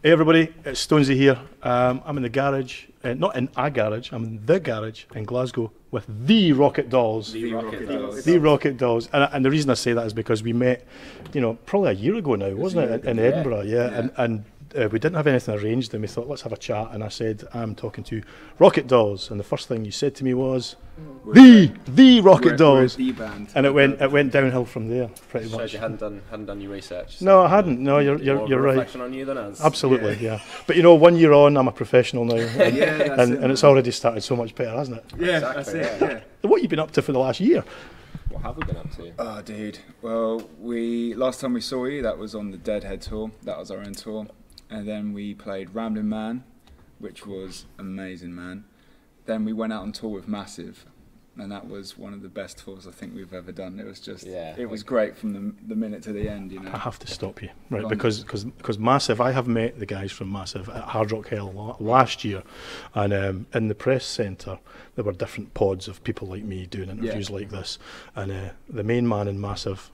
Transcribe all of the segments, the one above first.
Hey everybody, it's Stonesey here. I'm in the garage, not in a garage, I'm in the garage in Glasgow with the Rocket Dolls. The Rocket Dolls. And the reason I say that is because we met, probably a year ago now, wasn't it, in Edinburgh, yeah. And we didn't have anything arranged, and we thought, let's have a chat. And I said, I'm talking to Rocket Dolls. And the first thing you said to me was, the Rocket Dolls. The band. And it went downhill from there, pretty much. Showed you hadn't done your research. So No, I hadn't. No, you're right. Reflection on you than us. Absolutely, yeah. But 1 year on, I'm a professional now, and it's already started so much better, hasn't it? Yeah, Exactly, that's it. yeah. Yeah. What have you been up to for the last year? What have we been up to? Oh, dude. Well, last time we saw you, that was on the Deadhead tour. That was our own tour, and then we played Ramblin' Man, which was amazing, man. Then we went out on tour with Massive, and that was one of the best tours I think we've ever done. It was just, it was great from the minute to the end, I have to stop you, right? Because Massive, I have met the guys from Massive at Hard Rock Hell last year, and in the press centre there were different pods of people like me doing interviews like this, and the main man in Massive.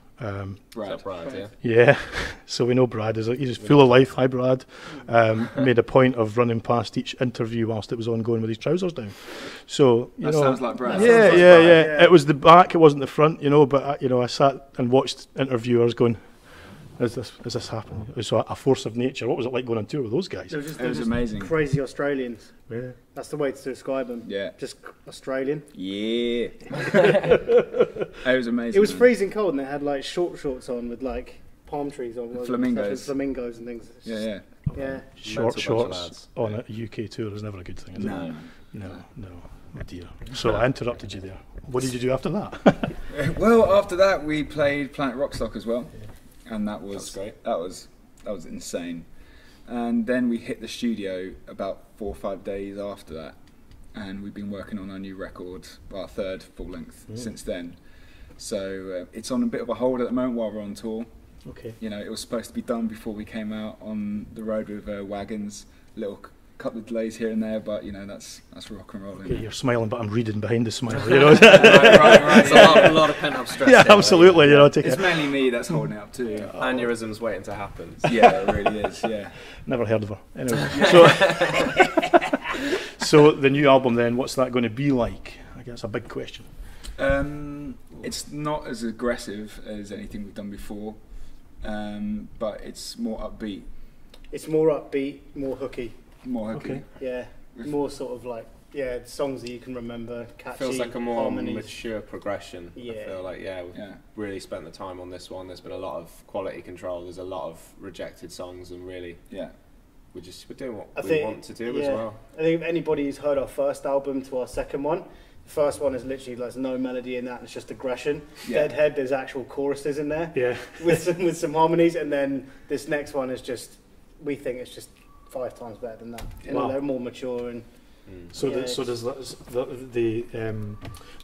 Brad, yeah. Yeah, so we know Brad he's full of life. Hi, Brad. Made a point of running past each interview whilst it was ongoing with his trousers down. So that sounds like Brad. Yeah. It was the back, it wasn't the front, But I sat and watched interviewers going, "Is this happening?" It was a force of nature. What was it like going on tour with those guys? It was amazing. Crazy Australians. Yeah. That's the way to describe them. Yeah. Just Australian. Yeah. It was amazing. It was freezing cold, and they had like shorts on with like palm trees on. Flamingos. Flamingos and things. Yeah. Short shorts on a UK tour is never a good thing, is it? No, oh dear. So I interrupted you there. What did you do after that? Well, after that we played Planet Rockstock as well, and that was great. That was insane. And then we hit the studio about 4 or 5 days after that, and we've been working on our new record, our third full length since then. So it's on a bit of a hold at the moment while we're on tour. Okay. It was supposed to be done before we came out on the road with wagons. Little couple of delays here and there, but that's rock and roll. Okay, you're smiling, but I'm reading behind the smile. right. It's a lot of pent-up stress. Yeah, here, absolutely. It's mainly me that's holding it up too. Aneurysms waiting to happen. Yeah, it really is. Yeah. Never heard of her. Anyway, so the new album then, what's that going to be like? I guess a big question. It's not as aggressive as anything we've done before, but it's more upbeat. It's more upbeat, more hooky. More hooky. Okay. Yeah, more sort of like songs that you can remember, catchy. Feels like a more harmonies. mature progression. Yeah. I feel like we've really spent the time on this one. There's been a lot of quality control. There's a lot of rejected songs, and really, we're doing what we want to do as well. I think if anybody who's heard our first album to our second one, the first one is literally there's no melody in that, and it's just aggression. Yeah. Deadhead, there's actual choruses in there. Yeah. with some harmonies, and then this next one is just, we think it's just 5 times better than that. Wow. They're more mature and. So does the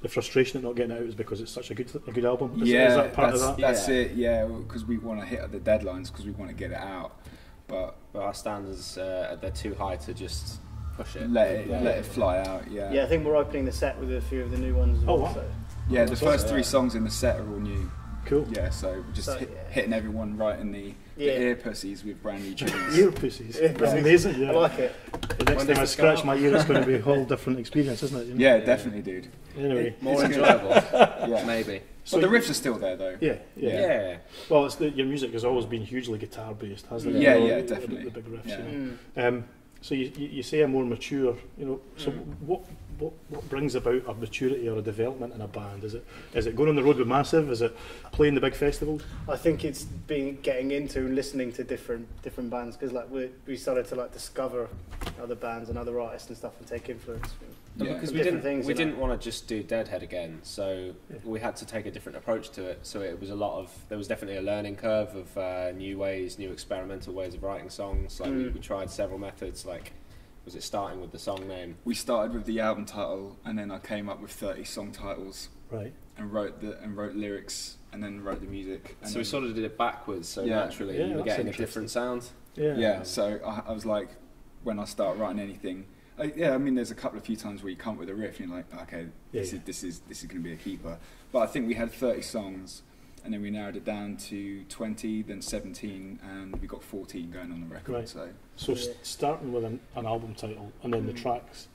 frustration at not getting it out is because it's such a good album? Is that part of that? That's it. Yeah, because we want to hit the deadlines because we want to get it out, but our standards they're too high to just push it. Let it fly out. Yeah. I think we're opening the set with a few of the new ones. As well, wow. so. Yeah, the first 3 songs in the set are all new. Cool. Yeah, so we're just hitting everyone right in the ear pussies with brand new tunes. Ear pussies. That's amazing. Yeah. I like it. The next time I scratch my ear, it's going to be a whole different experience, isn't it? Yeah, definitely, dude. Anyway, More enjoyable. Maybe. So the riffs are still there, though. Yeah. Well, your music has always been hugely guitar based, hasn't it? Yeah, definitely. The big riffs. Yeah. So you say a more mature, So what brings about a maturity or a development in a band? Is it going on the road with Massive? Is it playing the big festivals? I think it's getting into and listening to different bands, because like we started to like discover other bands and other artists and stuff and take influence. Because we didn't want to just do Deadhead again, so we had to take a different approach to it. So it was there was definitely a learning curve of new experimental ways of writing songs. Like we tried several methods. Like, was it starting with the song name? We started with the album title, and then I came up with 30 song titles. Right. And wrote lyrics, and then wrote the music. And so we sort of did it backwards. So naturally, you were getting a different sound. Yeah. So I was like, when I start writing anything. I mean, there's a few times where you come up with a riff and you're like, okay, this is going to be a keeper. But I think we had 30 songs, and then we narrowed it down to 20, then 17, and we got 14 going on the record. Right. So starting with an album title and then the tracks.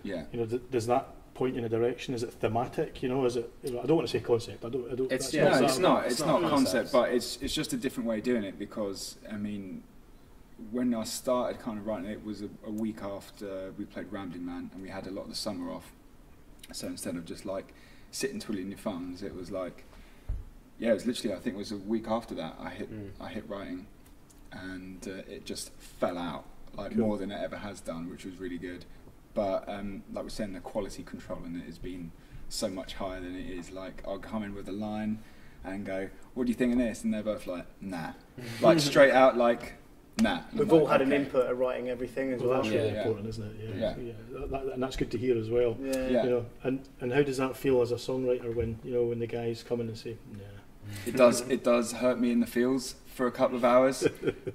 Yeah. You know, does that point in a direction? Is it thematic? You know, is it? I don't want to say concept. I don't. It's not concept, but it's just a different way of doing it, because I mean, when I started kind of writing it was a week after we played Rambling Man, and we had a lot of the summer off. So instead of just like sitting twiddling your thumbs, it was like, yeah, it was literally, I think it was a week after that I hit writing, and it just fell out like more than it ever has done, which was really good. But like we're saying, the quality control in it has been so much higher than it is. Like, I'll come in with a line and go, "What do you think of this?" And they're both like, "Nah," like straight out, like, "Nah." And we've all had an input of writing everything as well. That's really important, isn't it? Yeah. And that's good to hear as well. Yeah. You know, and how does that feel as a songwriter when when the guys come in and say, "Nah"? It does hurt me in the feels for a couple of hours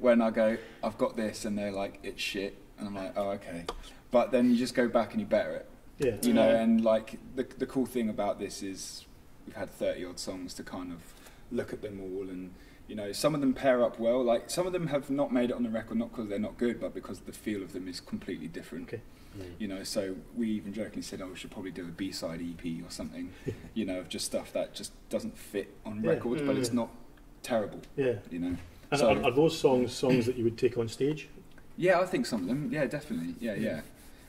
when I go, "I've got this," and they're like, "It's shit," and I'm like, "Oh, okay." But then you just go back and you better it. Yeah. You know, and like the cool thing about this is we've had 30 odd songs to kind of look at them all, and you know, some of them pair up well. Like, some of them have not made it on the record, not because they're not good, but because the feel of them is completely different. Okay. You know, so we even jokingly said, "Oh, we should probably do a B-side EP or something," you know, of just stuff that just doesn't fit on record, but it's not terrible. Yeah. You know. And so, are those songs that you would take on stage? Yeah, I think some of them. Yeah, definitely. Yeah.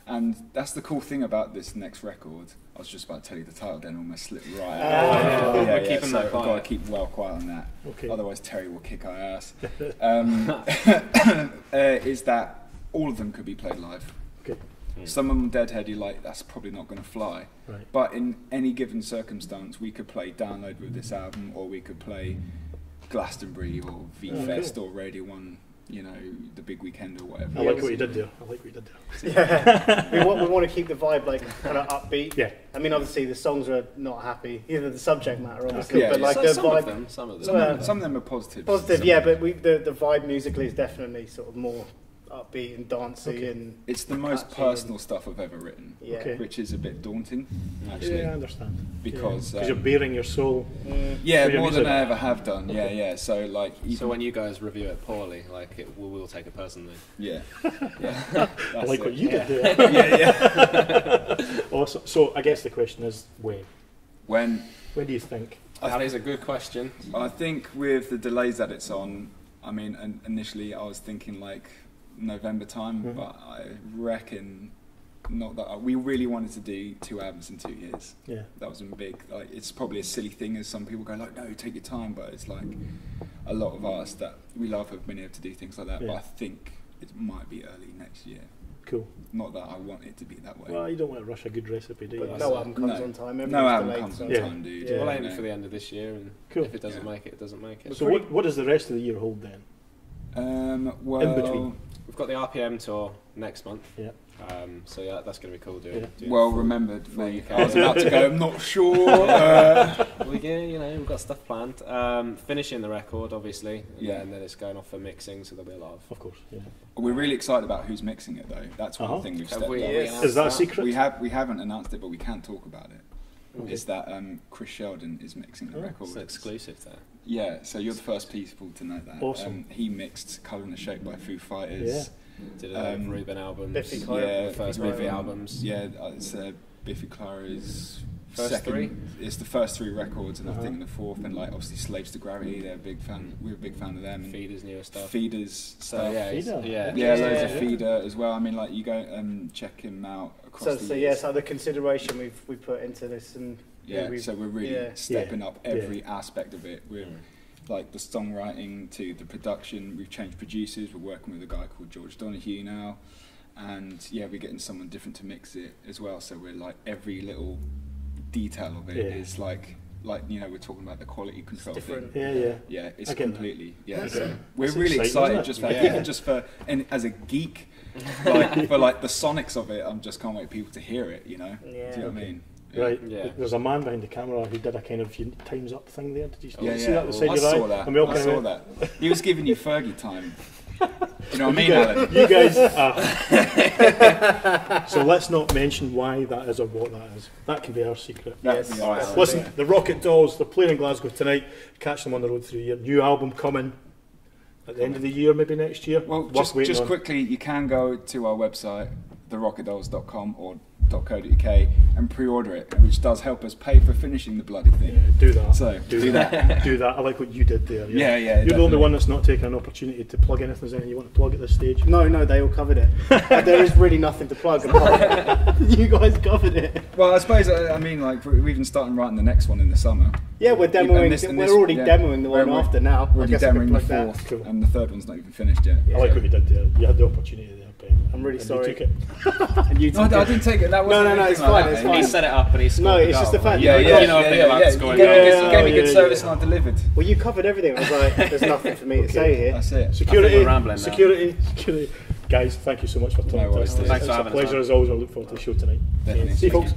And that's the cool thing about this next record. I was just about to tell you the title, then almost slipped right out. We're keeping that quiet. I've got to keep well quiet on that. Okay. Otherwise, Terry will kick our ass. Is that all of them could be played live. Okay. Some of them deadhead, you're like, that's probably not going to fly. Right. But in any given circumstance, we could play Download with this album, or we could play Glastonbury or V-Fest or Radio 1. You know, the big weekend or whatever. I like what you did there. Yeah. we want to keep the vibe like kind of upbeat. Yeah. I mean, obviously the songs are not happy, either the subject matter, obviously, Yeah, but like the vibe. Some of them. Some of them are positive. Positive, yeah, but the vibe musically is definitely sort of more upbeat and dancey and. It's the most personal stuff I've ever written, which is a bit daunting, actually. Yeah, I understand. Because you're bearing your soul. Yeah, more than I ever have done. Yeah. So like. So when you guys review it poorly, like we'll take it personally. Yeah. I like what you did there. Yeah. Awesome. So I guess the question is when. When do you think? That is a good question. I think with the delays that it's on, I mean, initially I was thinking like November time, but I reckon not that. We really wanted to do 2 albums in 2 years. Yeah, that was big. Like, it's probably a silly thing, as some people go like, "No, take your time," but it's like a lot of artists that we love have been able to do things like that. But I think it might be early next year. Cool. Not that I want it to be that way. Well, you don't want to rush a good recipe, do you? But no album comes on time. No album comes on time, dude. We'll aim for the end of this year, and if it doesn't make it, it doesn't make it. So what does the rest of the year hold then? Well, in between. We've got the RPM tour next month. Yeah. So yeah, that's going to be cool. Doing well remembered, mate. I was about to go. I'm not sure. We've got stuff planned. Finishing the record, obviously. And then it's going off for mixing, so there'll be a lot of. Of course. Yeah. We're really excited about who's mixing it, though. That's one thing we've stepped up. Is that a secret? We haven't announced it, but we can't talk about it. Okay. Is that Chris Sheldon is mixing the record? It's exclusive there. Yeah, so you're the first people to know that. Awesome. He mixed Colour in the Shape by Foo Fighters. Did a Ruben albums. Biffy Clyro. First Biffy albums. Yeah, it's Biffy Clyro's first second. 3. It's the first 3 records, and I think the 4th, and like obviously Slaves to Gravity. They're a big fan. We're a big fan of them. And Feeder's newer stuff. Feeder's stuff. Loads of Feeder as well. I mean, like, you go and check him out across the years. So the consideration we put into this, and so we're really stepping up every aspect of it. We're like the songwriting to the production. We've changed producers. We're working with a guy called George Donahue now, and we're getting someone different to mix it as well. So we're like, every little detail of it is like we're talking about the quality control thing. Yeah, it's completely So we're really excited just for and as a geek, like for like the sonics of it. I'm just can't wait for people to hear it. You know, do you know what I mean? Right. Yeah. There's a man behind the camera who did a kind of times up thing there. Did you see that? I saw that. He was giving you Fergie time. You know what I mean, Alan? You guys So let's not mention why that is or what that is. That can be our secret. Yes. All right, Listen, the Rocket Dolls, they're playing in Glasgow tonight. Catch them on the road through the year. New album coming at the end of the year, maybe next year. Well, Worth waiting just on. quickly, you can go to our website, therocketdolls.com or .co.uk and pre-order it, which does help us pay for finishing the bloody thing. Yeah, do that. So, do that. Do that. I like what you did there. Yeah, You're the definitely. only one that's not taking an opportunity to plug anything. There's anything you want to plug at this stage? No, they all covered it. There is really nothing to plug. You guys covered it. Well, I suppose, I mean, like, we're even starting writing the next one in the summer. Yeah, we're demoing. We're already demoing the one after now. We're already I guess I could demoing the plug that. fourth, Cool. and the third one's not even finished yet. I like what you did there. You had the opportunity there, Ben. I'm really And sorry. You took it. And you No, I didn't take it. That No, wasn't it's anything like fine. that. It's fine. He set it up and he scored No, the it's just goal. the fact. Yeah, You know a thing about scoring You goals. gave me good yeah, service yeah. and I delivered. Well, you covered everything. I was like, there's nothing for me to say here. That's it. Security. we're rambling now. Security. Guys, thank you so much for talking to worries. us. Thanks for It's a having us pleasure on. as always. I look forward to the show tonight. Definitely. See you, folks.